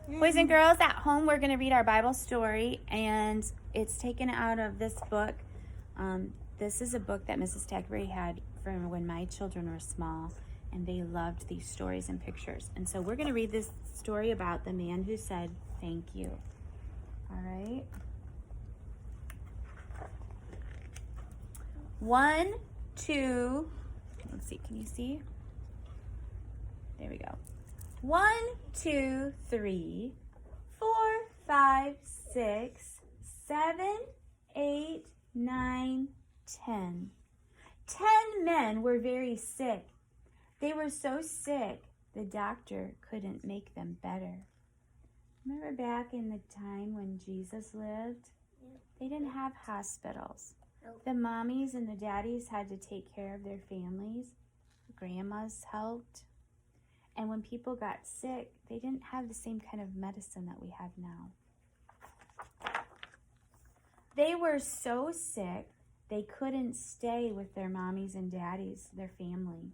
Boys and girls, at home we're going to read our Bible story, and it's taken out of this book. This is a book that Mrs. Tagbury had from when my children were small, and they loved these stories and pictures. And so we're going to read this story about the man who said, "Thank you." All right. 1, 2, let's see, can you see? There we go. 1, 2, 3, 4, 5, 6, 7, 8, 9, 10. 10 men were very sick. They were so sick, the doctor couldn't make them better. Remember back in the time when Jesus lived? They didn't have hospitals. The mommies and the daddies had to take care of their families. The grandmas helped. And when people got sick, they didn't have the same kind of medicine that we have now. They were so sick, they couldn't stay with their mommies and daddies, their family.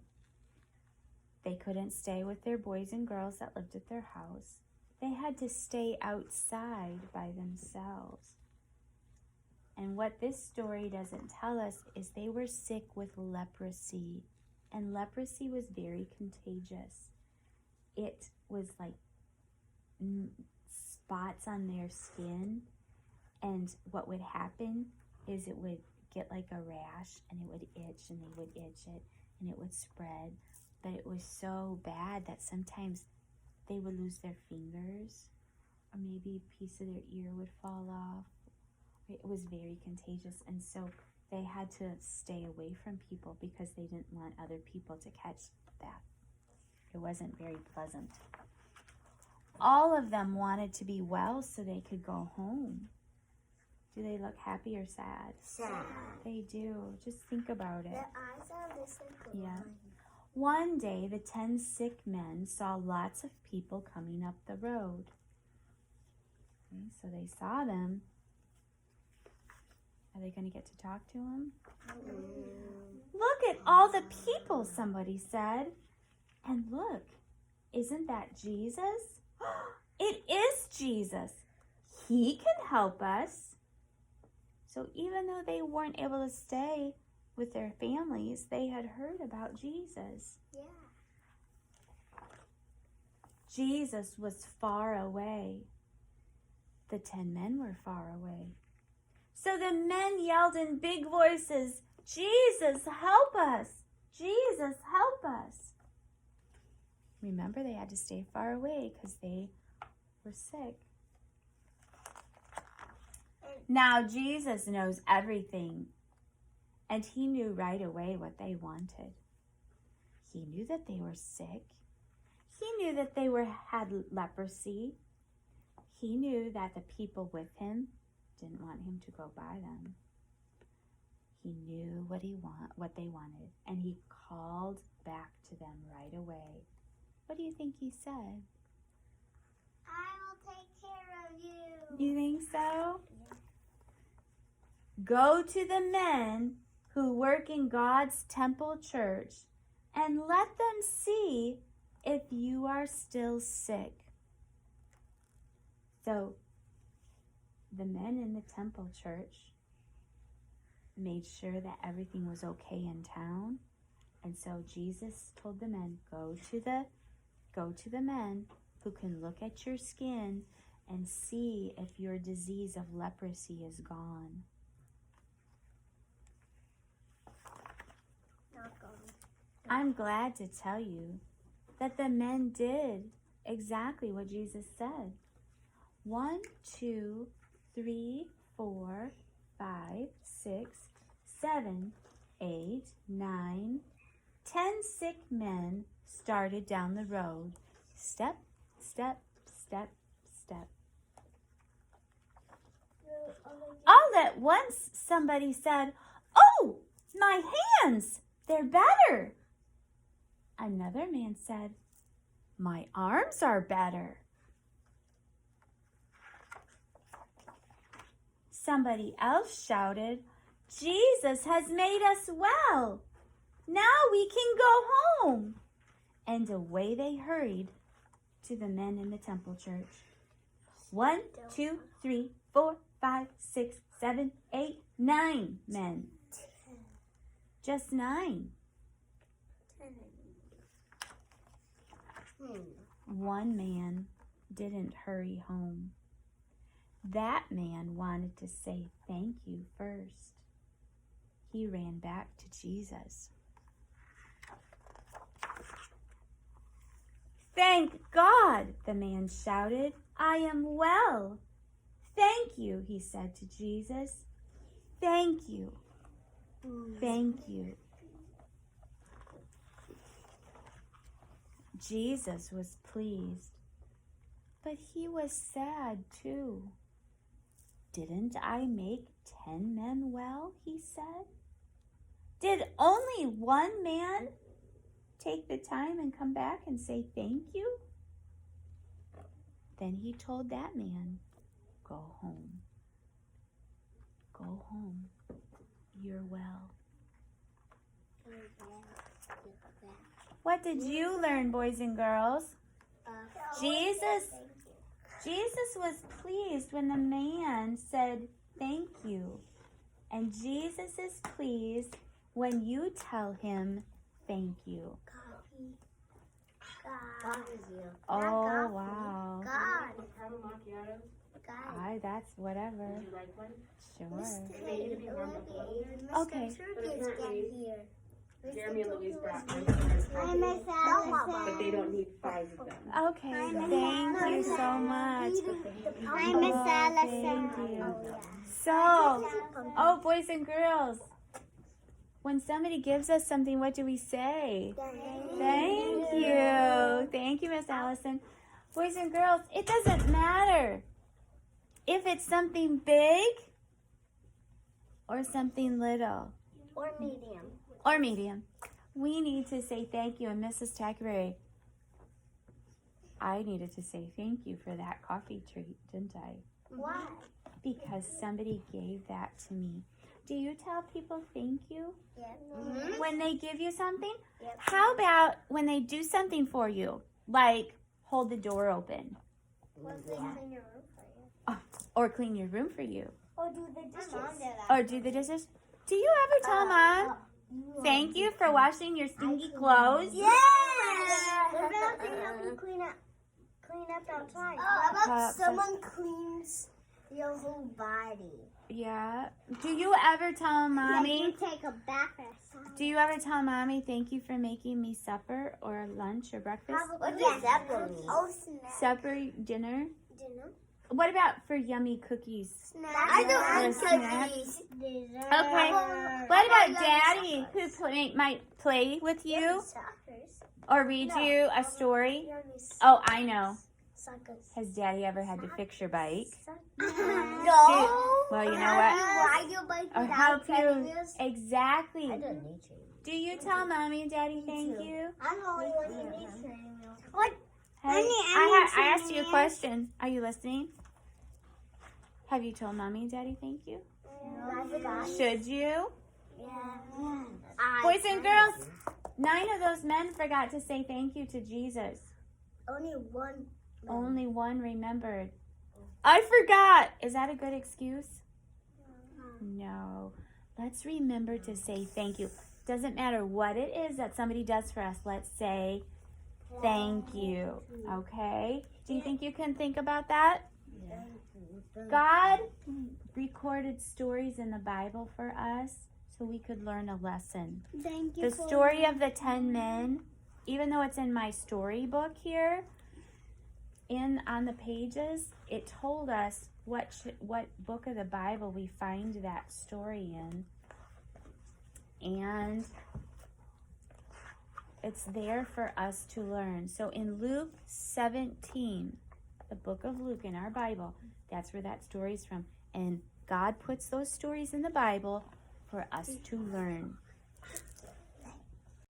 They couldn't stay with their boys and girls that lived at their house. They had to stay outside by themselves. And what this story doesn't tell us is they were sick with leprosy. And leprosy was very contagious. It was like spots on their skin. And what would happen is it would get like a rash, and it would itch, and they would itch it, and it would spread. But it was so bad that sometimes they would lose their fingers, or maybe a piece of their ear would fall off. It was very contagious, and so they had to stay away from people because they didn't want other people to catch that. It wasn't very pleasant. All of them wanted to be well so they could go home. Do they look happy or sad? Sad. They do. Just think about it. The eyes are this like Yeah. One day, the 10 sick men saw lots of people coming up the road. Okay, so they saw them. Are they going to get to talk to him? Look at all the people, somebody said. And look, isn't that Jesus? It is Jesus. He can help us. So even though they weren't able to stay with their families, they had heard about Jesus. Yeah. Jesus was far away. The 10 men were far away. So the men yelled in big voices, "Jesus, help us! Jesus, help us!" Remember, they had to stay far away because they were sick. Now Jesus knows everything, and he knew right away what they wanted. He knew that they were sick. He knew that they had leprosy. He knew that the people with him didn't want him to go by them. He knew what they wanted, and he called back to them right away. What do you think he said? I will take care of you. You think so? Yeah. Go to the men who work in God's temple church and let them see if you are still sick. So the men in the temple church made sure that everything was okay in town. And so Jesus told the men, go to the men who can look at your skin and see if your disease of leprosy is gone. Not gone. I'm glad to tell you that the men did exactly what Jesus said. 1, 2, 3, 4, 5, 6, 7, 8, 9, 10 sick men started down the road. Step, step, step, step. All at once, somebody said, "Oh, my hands, they're better." Another man said, "My arms are better." Somebody else shouted, "Jesus has made us well. Now we can go home." And away they hurried to the men in the temple church. 1, 2, 3, 4, 5, 6, 7, 8, 9 men. Just 9. 1 man didn't hurry home. That man wanted to say thank you first. He ran back to Jesus. Thank God, the man shouted. I am well. Thank you, he said to Jesus. Thank you. Thank you. Jesus was pleased, but he was sad too. Didn't I make 10 men well, he said. Did only 1 man take the time and come back and say thank you? Then he told that man, go home. Go home. You're well. What did you learn, boys and girls? Jesus was pleased when the man said thank you. And Jesus is pleased when you tell him thank you. God is you. Oh, wow. God. Caramel macchiato. Aye, that's whatever. Would you like one? Sure. Mr. Okay. Turkey's getting here. Jeremy and Louise brought one. Hi, Miss Allison. But they don't need 5 of them. Okay, thank you so much. Hi, Miss Oh, Allison. thank you. Oh, yeah. So, oh, boys and girls, when somebody gives us something, what do we say? Thank you. Thank you, Miss Allison. Boys and girls, it doesn't matter if it's something big or something little Or medium. or medium. We need to say thank you. And Mrs. Tackeray, I needed to say thank you for that coffee treat, didn't I? Why? Because somebody gave that to me. Do you tell people thank you Yep. when they give you something? Yep. How about when they do something for you, like hold the door open Or they clean your room for you. or clean your room for you Or do the dishes. or do the dishes? Do you ever tell Mom thank you for washing your stinky clothes? Yeah. What about they help you clean up outside? How about someone cleans your whole body? Yeah. Do you ever tell Mommy? Like you take a bath or something. Do you ever tell Mommy thank you for making me supper or lunch or breakfast? What does supper mean? Oh, snack. Supper, dinner? Dinner. What about for yummy cookies? Snack. I don't Or eat snack. cookies. Dessert. Okay. What about Daddy who might play with you Suckers. or read you a story? Yummy Oh, I know. suckers. Has Daddy ever had to fix your bike? No. Well, you know what? Ride your bike Or without help training you. wheels? Exactly. don't need training. Do you tell Mommy and Daddy thank too. you? I'm the only one who needs training wheels. What? Hey, need I asked you a training. question. Are you listening? Have you told Mommy and Daddy thank you? I forgot. Should you? Yeah. Boys and girls, 9 of those men forgot to say thank you to Jesus. Only one. Only 1 remembered. I forgot. Is that a good excuse? No. Let's remember to say thank you. Doesn't matter what it is that somebody does for us. Let's say thank you. Okay? Do you think you can think about that? God recorded stories in the Bible for us so we could learn a lesson. Thank you. The story of the 10 men, even though it's in my storybook here, on the pages, it told us what book of the Bible we find that story in. And it's there for us to learn. So in Luke 17, the book of Luke in our Bible, that's where that story's from. And God puts those stories in the Bible for us to learn.